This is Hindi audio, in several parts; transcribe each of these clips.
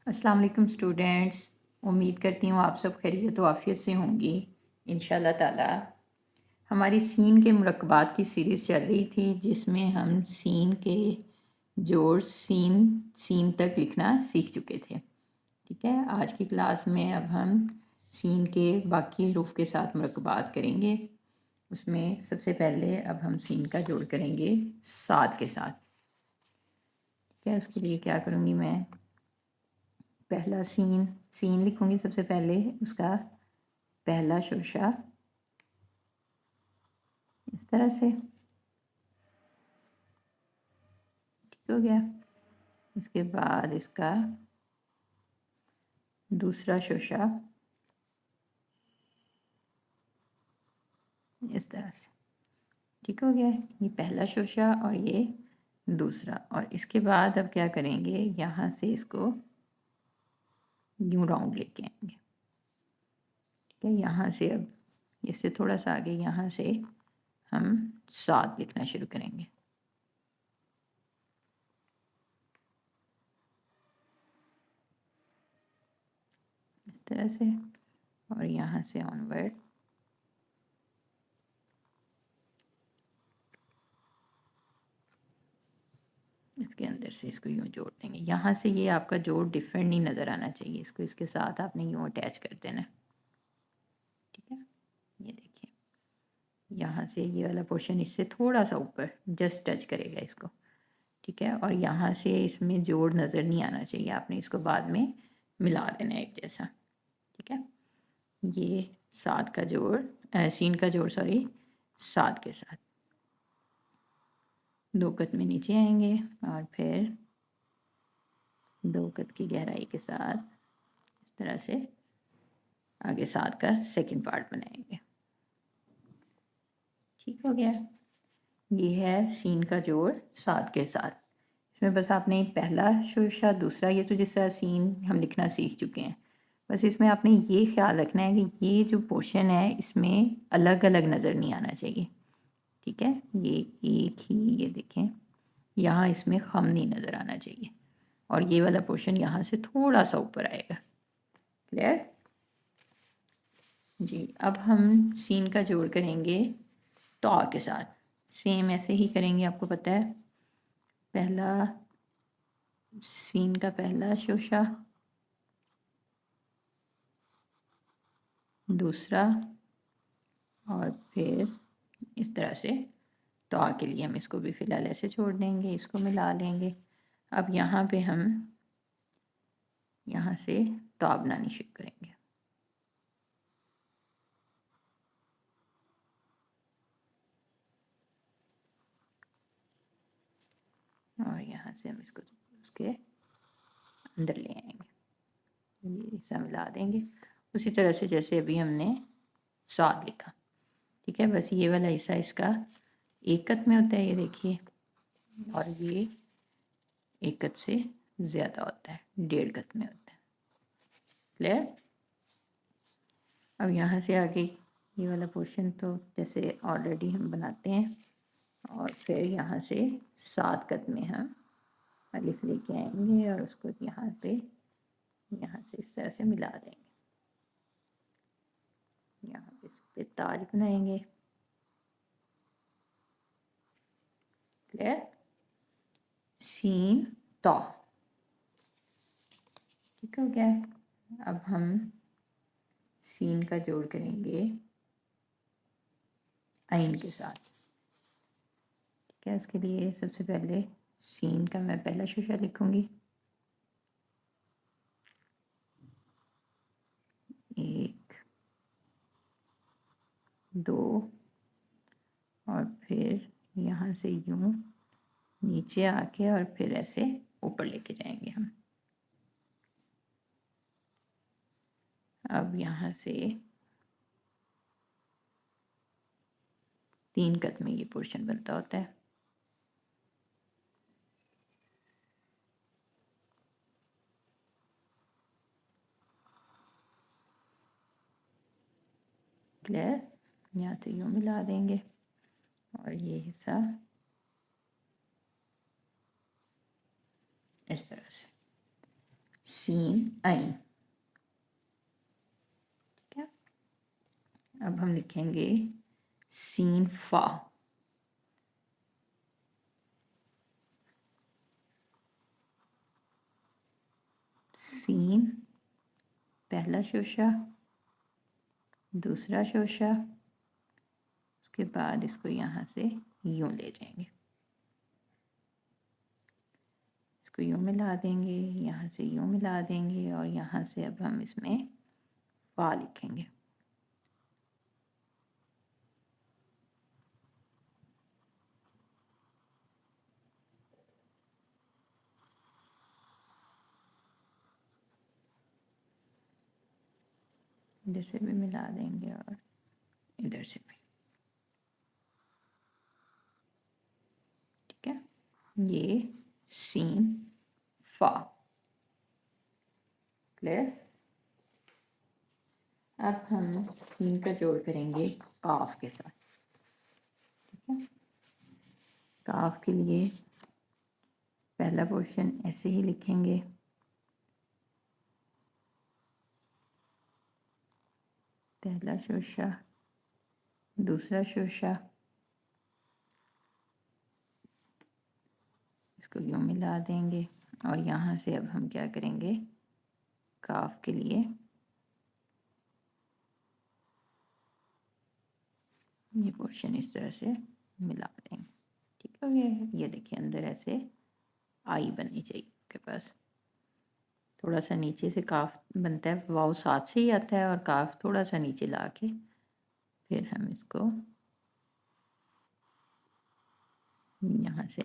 अस्सलाम वालेकुम स्टूडेंट्स। उम्मीद करती हूँ आप सब खैरियत व आफ़ियत से होंगी इंशाल्लाह ताला। हमारी सीन के मुरक्कबात की सीरीज़ चल रही थी जिसमें हम सीन के जोड़ सीन सीन तक लिखना सीख चुके थे। ठीक है, आज की क्लास में अब हम सीन के बाकी हरूफ के साथ मुरक्कबात करेंगे। उसमें सबसे पहले अब हम सीन का जोड़ करेंगे साद के साथ। ठीक है, उसके लिए क्या करूँगी मैं, पहला सीन सीन लिखूँगी सबसे पहले, उसका पहला शोशा इस तरह से। ठीक हो गया। इसके बाद इसका दूसरा शोशा इस तरह से। ठीक हो गया, ये पहला शोशा और ये दूसरा। और इसके बाद अब क्या करेंगे, यहाँ से इसको यूँ राउंड लेके आएंगे। ठीक है, यहाँ से अब इससे थोड़ा सा आगे यहाँ से हम सात लिखना शुरू करेंगे। इस तरह से, और यहाँ से ऑनवर्ड इसके अंदर से इसको यूँ जोड़ देंगे। यहाँ से ये आपका जोड़ डिफरेंट नहीं नज़र आना चाहिए, इसको इसके साथ आपने यूँ अटैच कर देना। ठीक है, ये देखिए, यहाँ से ये वाला पोर्शन इससे थोड़ा सा ऊपर जस्ट टच करेगा इसको। ठीक है, और यहाँ से इसमें जोड़ नज़र नहीं आना चाहिए, आपने इसको बाद में मिला देना एक जैसा। ठीक है, ये सात का जोड़ सीन का जोड़ सॉरी सात के साथ दो कत में नीचे आएंगे और फिर दो कत की गहराई के साथ इस तरह से आगे सात का सेकंड पार्ट बनाएंगे। ठीक हो गया, ये है सीन का जोड़ सात के साथ। इसमें बस आपने पहला शोशा दूसरा, ये तो जिस तरह सीन हम लिखना सीख चुके हैं, बस इसमें आपने ये ख्याल रखना है कि ये जो पोर्शन है इसमें अलग अलग नज़र नहीं आना चाहिए। ठीक है, ये एक ही, ये देखें यहाँ इसमें खम नहीं नज़र आना चाहिए, और ये वाला पोर्शन यहाँ से थोड़ा सा ऊपर आएगा। क्लियर जी। अब हम सीन का जोड़ करेंगे तो के साथ, सेम ऐसे ही करेंगे। आपको पता है, पहला सीन का पहला शोशा, दूसरा, और फिर इस तरह से तो के लिए हम इसको भी फ़िलहाल ऐसे छोड़ देंगे, इसको मिला लेंगे। अब यहाँ पे हम यहाँ से तो बनानी शुरू करेंगे। और यहाँ से हम इसको उसके अंदर ले आएंगे, ये हिस्सा मिला देंगे उसी तरह से जैसे अभी हमने स्वाद लिखा। ठीक है, बस ये वाला हिस्सा इसका एक कत में होता है, ये देखिए, और ये एक कत से ज़्यादा होता है, डेढ़ कत में होता है। क्लियर। अब यहाँ से आगे ये वाला पोर्शन तो जैसे ऑलरेडी हम बनाते हैं, और फिर यहाँ से सात कत में हम अलिफ लेके आएंगे और उसको यहाँ पे यहाँ से इस तरह से मिला देंगे। यहाँ पे इस पे ताज बनाएंगे। क्लियर, सीन तो ठीक हो गया। अब हम सीन का जोड़ करेंगे आइन के साथ। ठीक है, उसके लिए सबसे पहले सीन का मैं पहला शोशा लिखूंगी, एक, दो, और फिर यहाँ से यूं नीचे आके और फिर ऐसे ऊपर लेके जाएंगे हम। अब यहाँ से तीन कत में ये पोर्शन बनता होता है। क्लियर, यहाँ से यूँ मिला देंगे और ये हिस्सा इस तरह से। सीन ऐन। ठीक है, अब हम लिखेंगे सीन फा। सीन पहला शोशा, दूसरा शोशा, उसके बाद इसको यहाँ से यूं ले जाएंगे, इसको यूं मिला देंगे, यहाँ से यूं मिला देंगे और यहाँ से अब हम इसमें फा लिखेंगे। इधर से भी मिला देंगे और इधर से भी। ठीक है, ये सीन फा। क्लियर। अब हम सीन का जोड़ करेंगे काफ के साथ। ठीक है, काफ के लिए पहला पोर्शन ऐसे ही लिखेंगे, पहला शोशा, दूसरा शोशा, इसको यूं मिला देंगे और यहाँ से अब हम क्या करेंगे, काफ के लिए ये पोर्शन इस तरह से मिला देंगे। ठीक हो गया। ये देखिए अंदर ऐसे आई बननी चाहिए आपके पास। थोड़ा सा नीचे से काफ बनता है, वाव साथ से ही आता है और काफ थोड़ा सा नीचे ला के फिर हम इसको यहाँ से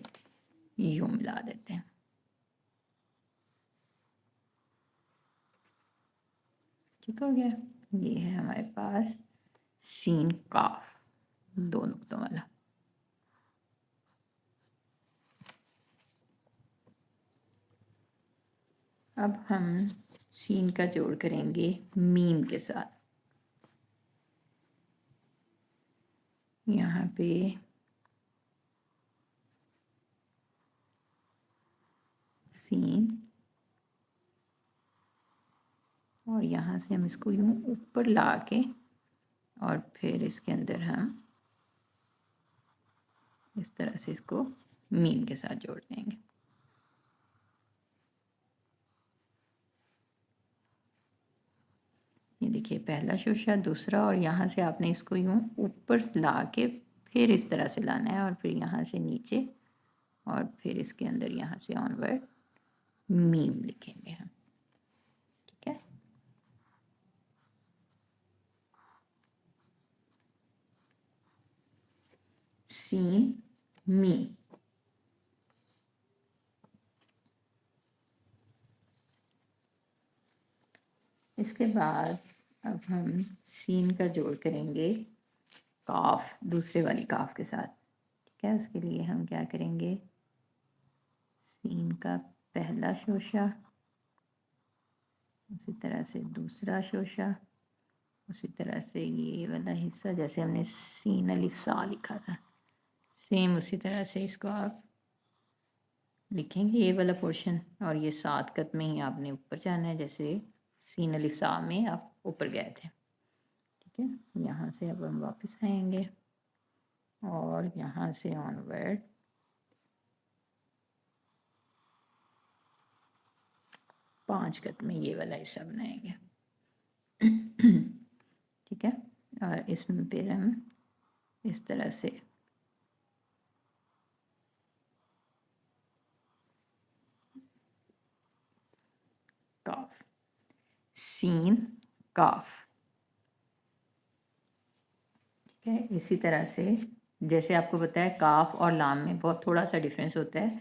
यूं मिला देते हैं। ठीक हो गया। ये है हमारे पास सीन काफ, दो नुक्तों वाला। अब हम सीन का जोड़ करेंगे मीम के साथ। यहाँ पे सीन और यहाँ से हम इसको यूं ऊपर ला के और फिर इसके अंदर हम इस तरह से इसको मीम के साथ जोड़ देंगे। ये देखिए पहला शोशा, दूसरा, और यहाँ से आपने इसको यूं ऊपर ला के फिर इस तरह से लाना है और फिर यहाँ से नीचे और फिर इसके अंदर यहाँ से ऑनवर्ड मीम लिखेंगे हम। ठीक है, सीन मीम। इसके बाद अब हम सीन का जोड़ करेंगे काफ, दूसरे वाली काफ के साथ। ठीक है, उसके लिए हम क्या करेंगे, सीन का पहला शोशा, उसी तरह से दूसरा शोशा, उसी तरह से ये वाला हिस्सा जैसे हमने सीन अलिफ सा लिखा था, सेम उसी तरह से इसको आप लिखेंगे ये वाला पोर्शन। और ये 7 कत में ही आपने ऊपर जाना है, जैसे सीन अलिफ सा में आप ऊपर गए थे। ठीक है, यहाँ से अब हम वापस आएंगे और यहाँ से ऑनवर्ड 5 कत में ये वाला हिस्सा बनाएंगे। ठीक है, और इसमें फिर हम इस तरह से काफ, सीन काफ। ठीक है, इसी तरह से जैसे आपको पता है काफ और लाम में बहुत थोड़ा सा डिफरेंस होता है,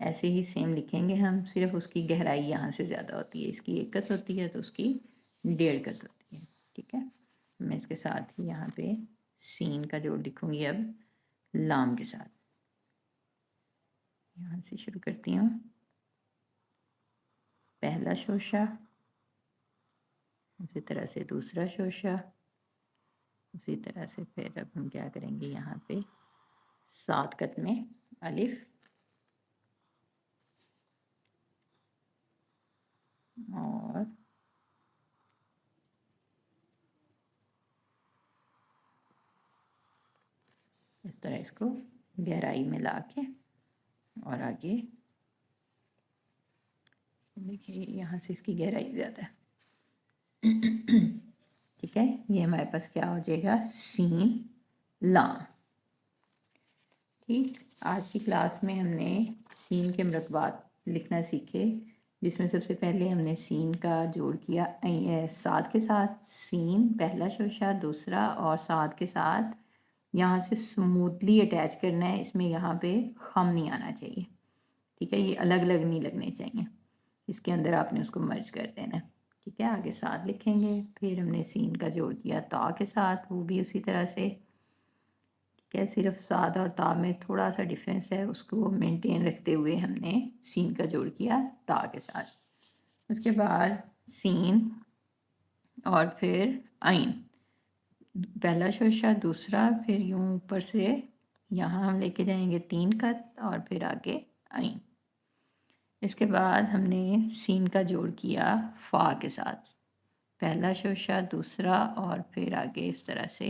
ऐसे ही सेम लिखेंगे हम, सिर्फ उसकी गहराई यहाँ से ज़्यादा होती है। इसकी 1 कत होती है तो उसकी 1.5 कत होती है। ठीक है, मैं इसके साथ ही यहाँ पे सीन का जोड़ लिखूँगी अब लाम के साथ। यहाँ से शुरू करती हूँ, पहला शोशा, उसी तरह से दूसरा शोशा, उसी तरह से फिर अब हम क्या करेंगे, यहाँ पे 7 कत में अलिफ, और इस तरह इसको गहराई में ला के और आगे देखिए यहाँ से इसकी गहराई ज़्यादा है। ठीक है, ये हमारे पास क्या हो जाएगा, सीन लाम। ठीक, आज की क्लास में हमने सीन के मरकबात लिखना सीखे, जिसमें सबसे पहले हमने सीन का जोड़ किया साद के साथ, सीन पहला शोशा दूसरा, और साद के साथ यहाँ से स्मूथली अटैच करना है, इसमें यहाँ पे खम नहीं आना चाहिए। ठीक है, ये अलग अलग नहीं लगने चाहिए, इसके अंदर आपने उसको मर्ज कर देना है। ठीक है, आगे साथ लिखेंगे। फिर हमने सीन का जोड़ किया ता के साथ, वो भी उसी तरह से। ठीक है, सिर्फ साद और ता में थोड़ा सा डिफरेंस है, उसको मेंटेन रखते हुए हमने सीन का जोड़ किया ता के साथ। उसके बाद सीन और फिर आइन, पहला शोशा दूसरा, फिर यूँ ऊपर से यहाँ हम लेके जाएंगे 3 खत और फिर आगे आइन। इसके बाद हमने सीन का जोड़ किया फ़ा के साथ, पहला शोशा दूसरा और फिर आगे इस तरह से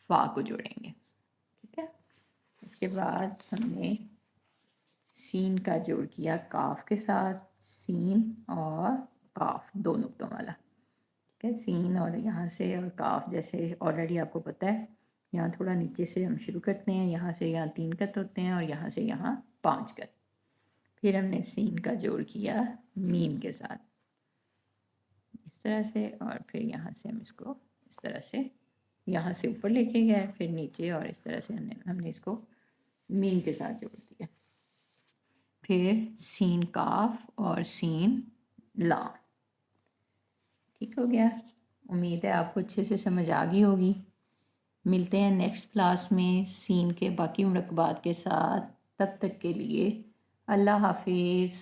फ़ा को जोड़ेंगे। ठीक है, इसके बाद हमने सीन का जोड़ किया काफ के साथ, सीन और काफ दो नुक्तों वाला। ठीक है, सीन और यहाँ से और काफ, जैसे ऑलरेडी आपको पता है, यहाँ थोड़ा नीचे से हम शुरू करते हैं, यहाँ से यहाँ 3 कत होते हैं और यहाँ से यहाँ 5 कत। फिर हमने सीन का जोड़ किया मीम के साथ इस तरह से, और फिर यहाँ से हम इसको इस तरह से यहाँ से ऊपर लेके गए, फिर नीचे, और इस तरह से हमने इसको मीम के साथ जोड़ दिया। फिर सीन काफ और सीन लाम। ठीक हो गया, उम्मीद है आपको अच्छे से समझ आ गई होगी। मिलते हैं नेक्स्ट क्लास में सीन के बाकी मुरकबात के साथ, तब तक के लिए अल्लाह हाफिज़।